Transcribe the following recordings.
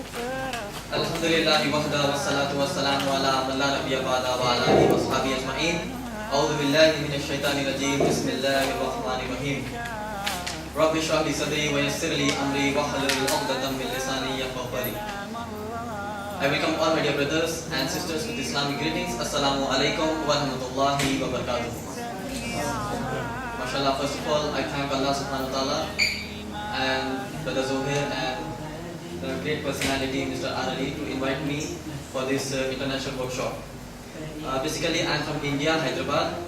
Alhamdulillah wahda wassalatu wassalamu ala man la nabiyya ba'da wa ala alihi wa sahbihi ajma'in. A'udhu billahi minash shaitani rajim. Bismillahir rahmanir rahim. Rabbi shrah li sadri wa yassir li amri wahlul 'uqdatam min lisani yafqahu qawli. I welcome all my dear brothers and sisters with Islamic greetings. Assalamu alaikum wa rahmatullahi wa barakatuh. Mashallah, first of all, I thank Allah subhanahu wa ta'ala and Brother Zohair and the great personality Mr. Arali to invite me for this international workshop. Basically, I am from India, Hyderabad,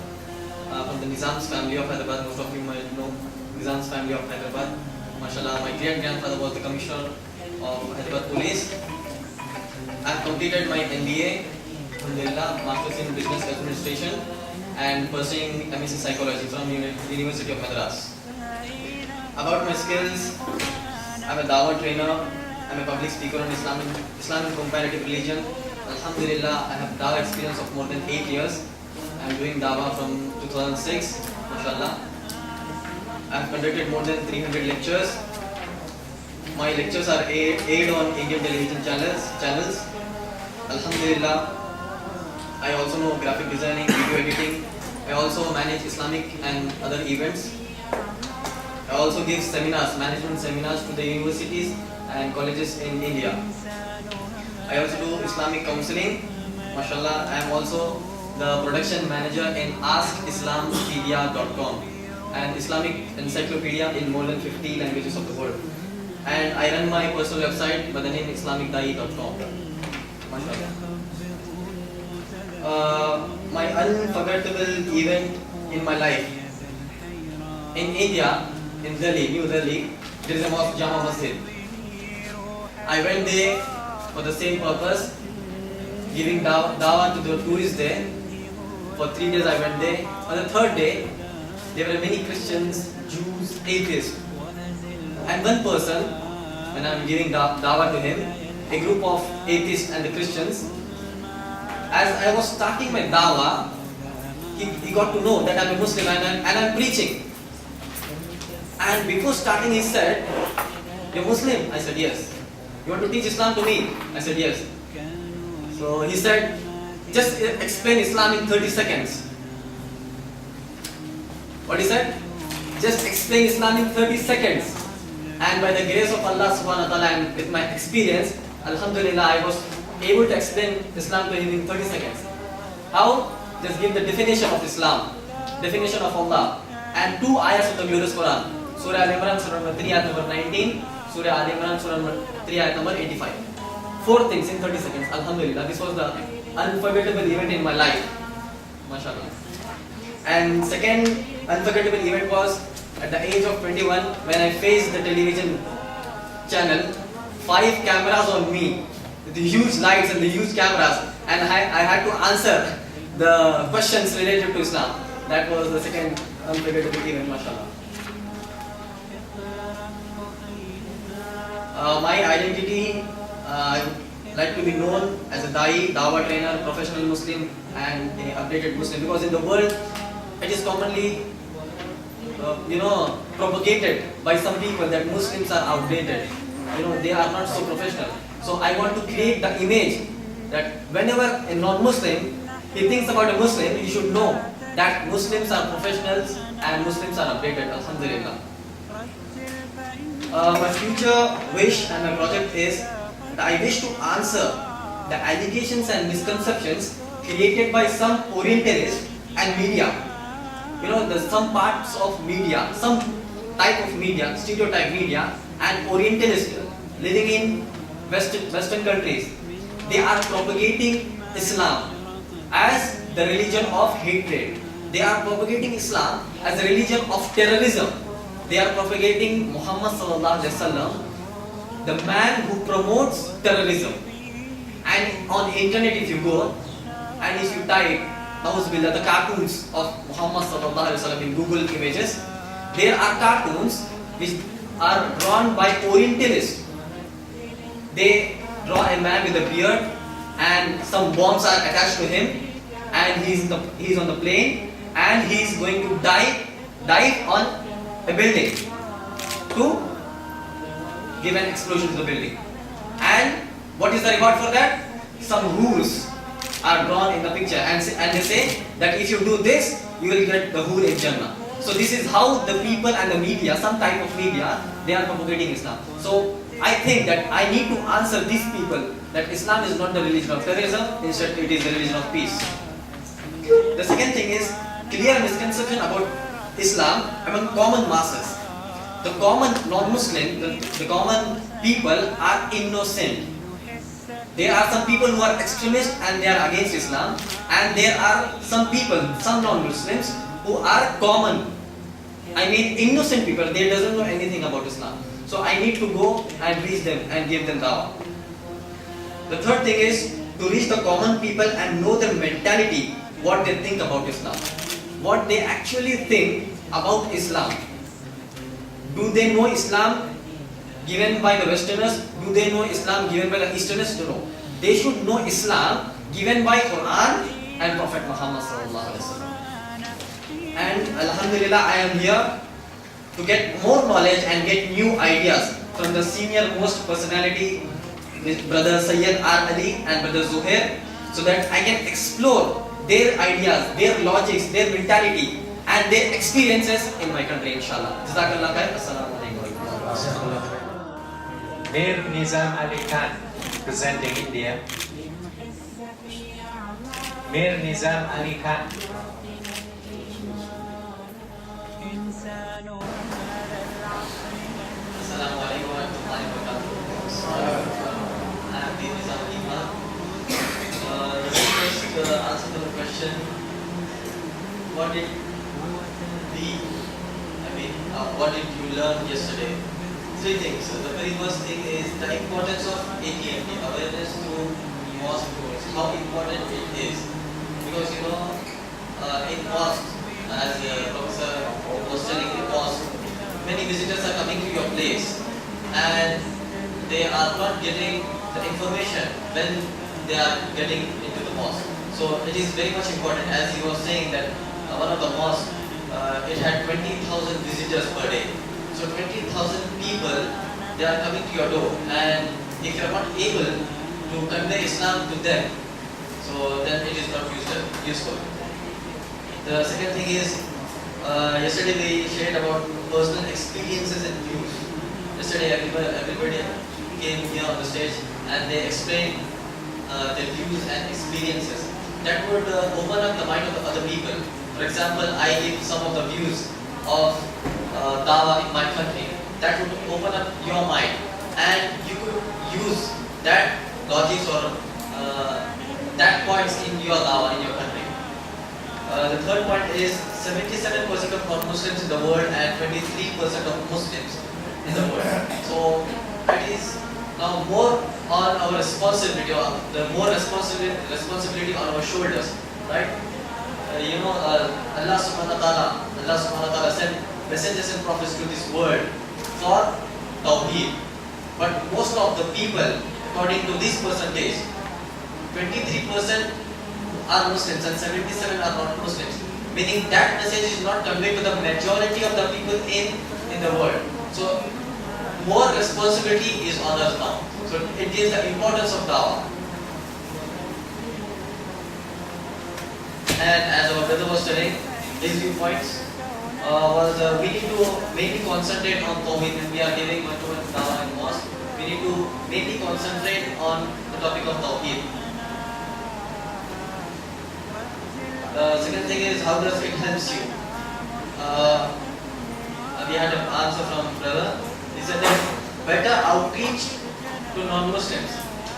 from the Nizam's family of Hyderabad. Most of you might know Nizam's family of Hyderabad. Mashallah, my great grandfather was the commissioner of Hyderabad Police. I have completed my MBA, Alhamdulillah, Masters in Business Administration, and pursuing MSc Psychology from University of Madras. About my skills, I am a Dawah trainer. I am a public speaker on Islam and comparative religion. Alhamdulillah, I have Dawah experience of more than 8 years. I am doing Dawah from 2006, mashallah. I have conducted more than 300 lectures. My lectures are aired on Indian television channels. Alhamdulillah, I also know graphic designing, video editing. I also manage Islamic and other events. I also give seminars, management seminars to the universities and colleges in India. I also do Islamic counseling. Mashallah, I am also the production manager in AskIslampedia.com, an Islamic encyclopedia in more than 50 languages of the world. And I run my personal website by the name IslamicDai.com. Mashallah. My unforgettable event in my life. In India, in Delhi, New Delhi, there is a mosque, Jama Masjid. I went there for the same purpose, giving dawah to the tourists there. For 3 days I went there. On the third day, there were many Christians, Jews, atheists. And one person, when I am giving dawah to him, a group of atheists and the Christians, as I was starting my dawah, he got to know that I am a Muslim and I am preaching. And before starting he said, "You're Muslim?" I said, "Yes." "You want to teach Islam to me?" I said, "Yes." So he said, "Just explain Islam in 30 seconds. What he said? "Just explain Islam in 30 seconds. And by the grace of Allah subhanahu wa ta'ala and with my experience, Alhamdulillah, I was able to explain Islam to him in 30 seconds. How? Just give the definition of Islam, definition of Allah, and 2 ayahs of the glorious Quran. Surah Al-Imran, Surah number 3, ayat number 19. Surah Al-Imran, Surah number 3, ayat number 85. 4 things in 30 seconds. Alhamdulillah, this was the unforgettable event in my life. MashaAllah. And second unforgettable event was at the age of 21 when I faced the television channel, 5 cameras on me, with the huge lights and the huge cameras, and I had to answer the questions related to Islam. That was the second unforgettable event, mashallah. My identity, I would like to be known as a Dai, Dawah trainer, professional Muslim and an updated Muslim, because in the world it is commonly propagated by some people that Muslims are outdated. They are not so professional. So I want to create the image that whenever a non-Muslim he thinks about a Muslim, he should know that Muslims are professionals and Muslims are updated. Alhamdulillah. My future wish and my project is that I wish to answer the allegations and misconceptions created by some Orientalists and media. There's some parts of media, some type of media, stereotype media, and Orientalists living in Western countries. They are propagating Islam as the religion of hatred. They are propagating Islam as a religion of terrorism. They are propagating Muhammad sallallahu alaihi wasallam, the man who promotes terrorism. And on the internet, if you go and if you type the cartoons of Muhammad sallallahu alaihi wasallam in Google Images, there are cartoons which are drawn by Orientalists. They draw a man with a beard and some bombs are attached to him, and he's on the plane and he's going to dive on a building to give an explosion to the building. And What is the reward for that? Some rules are drawn in the picture, and they say that if you do this, you will get the whole in Jannah. So this is how the people and the media, some type of media, they are propagating Islam. So I think that I need to answer these people that Islam is not the religion of terrorism, instead it is the religion of peace. The second thing is clear misconception about Islam among common masses. The common non-Muslim, the common people are innocent. There are some people who are extremists and they are against Islam, and there are some people, some non-Muslims who are common. I mean innocent people, they doesn't know anything about Islam. So I need to go and reach them and give them dawah. The third thing is to reach the common people and know their mentality, what they think about Islam, what they actually think about Islam. Do they know Islam given by the Westerners? Do they know Islam given by the Easterners? No. They should know Islam given by Quran and Prophet Muhammad sallallahu alaihi wasallam. And Alhamdulillah, I am here to get more knowledge and get new ideas from the senior most personality, Brother Sayyid R. Ali and Brother Zuhair, so that I can explore their ideas, their logics, their mentality and their experiences in my country, inshallah. Jazakallah khair. Assalamu alaikum. Mir Nizam Ali Khan, presenting India. Mir Nizam Ali Khan. Assalamu alaikum wa rahmatullahi wa barakatuh. I am Mir Nizam Ali Khan. First, answer to the question, what did what did you learn yesterday? Three things. So the very first thing is the importance of ATMD, awareness through mosque tours, how important it is. Because in mosque, as Professor was telling, in mosque, many visitors are coming to your place and they are not getting the information when they are getting into the mosque. So it is very much important, as he was saying that one of the mosques, it had 20,000 visitors per day. So 20,000 people, they are coming to your door, and if you are not able to convey Islam to them, so then it is not useful. The second thing is, yesterday we shared about personal experiences and views. Yesterday everybody came here on the stage and they explained their views and experiences. That would open up the mind of the other people. For example, I give some of the views of dawah in my country. That would open up your mind and you could use that logics or that points in your dawah in your country. The third point is 77% of non-Muslims in the world and 23% of Muslims in the world. So it is now more on our responsibility, or the more responsibility on our shoulders, right? Allah subhanahu wa ta'ala sent messengers and prophets to this world for Tawheed. But most of the people, according to this percentage, 23% are Muslims and 77 are not Muslims. Meaning that message is not conveyed to the majority of the people in the world. So more responsibility is on us now. So it gives the importance of dawah. And as our brother was telling, his viewpoints was we need to mainly concentrate on Tawheed. When we are giving one-to-one dawah in mosque, we need to mainly concentrate on the topic of Tawheed. The second thing is, how does it help you? We had an answer from brother. He said that better outreach to non-Muslims.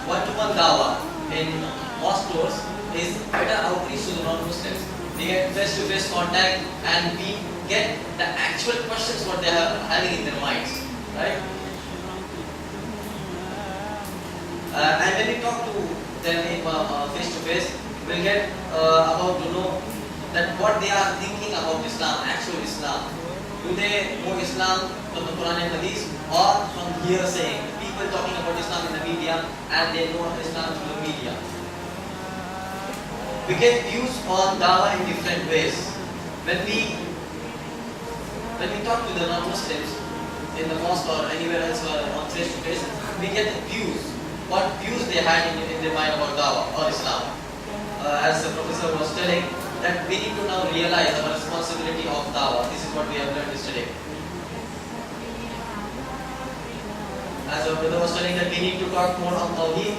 One-to-one dawah in mosque tours is better outreach to the non-Muslims. We get face-to-face contact and we get the actual questions what they are having in their minds, right? And when we talk to them face-to-face, we'll get about to know that what they are thinking about Islam, actual Islam. Do they know Islam from the Quran and Hadith or from hearsay? People talking about Islam in the media and they know Islam through the media. We get views on dawah in different ways. When we talk to the non-Muslims in the mosque or anywhere else on face to face, we get views what views they had in their mind about Dawah or Islam. As the professor was telling, that we need to now realize our responsibility of Dawah. This is what we have learned yesterday. As our brother was telling, that we need to talk more on Tawheed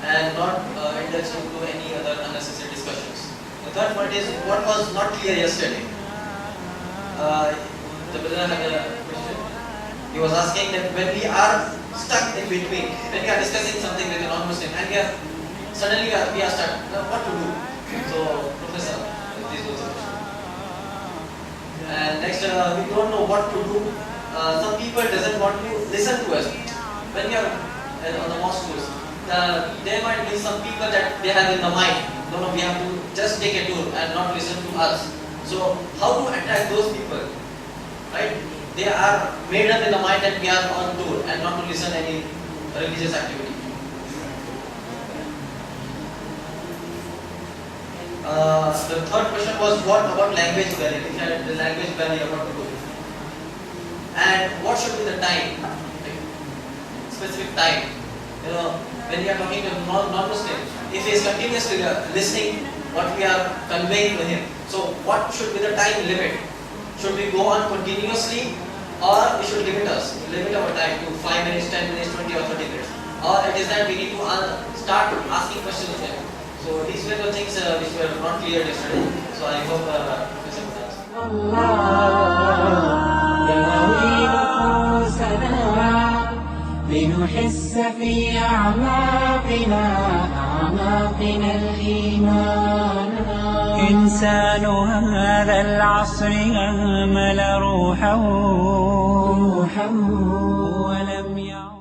and not indulge into any other unnecessary discussions. The third point is what was not clear yesterday. The brother had a question. He was asking that when we are stuck in between, when we are discussing something with a non-Muslim and suddenly we are stuck, what to do? So, Professor, this was the question. And next, we don't know what to do. Some people doesn't want to listen to us. When we are on the mosque tours, there might be some people that they have in the mind, no, we have to just take a tour and not listen to us. So, how to attract those people? Right? They are made up in the mind that we are on tour and not to listen any religious activity. The third question was what about language barrier? If you had the language barrier, what to do? And what should be the time? Like, specific time. You know, when we are talking to non-Muslim, if he is continuously listening what we are conveying to him, so what should be the time limit? Should we go on continuously, or we should limit our time to 5 minutes, 10 minutes, 20 or 30 minutes? Or it is that we need to start asking questions of them. So these were the things which were not clear yesterday. So I hope Professor would answer. لنحس في أعماقنا الإيمان إنسان هذا العصر أهمل روحه ولم يعد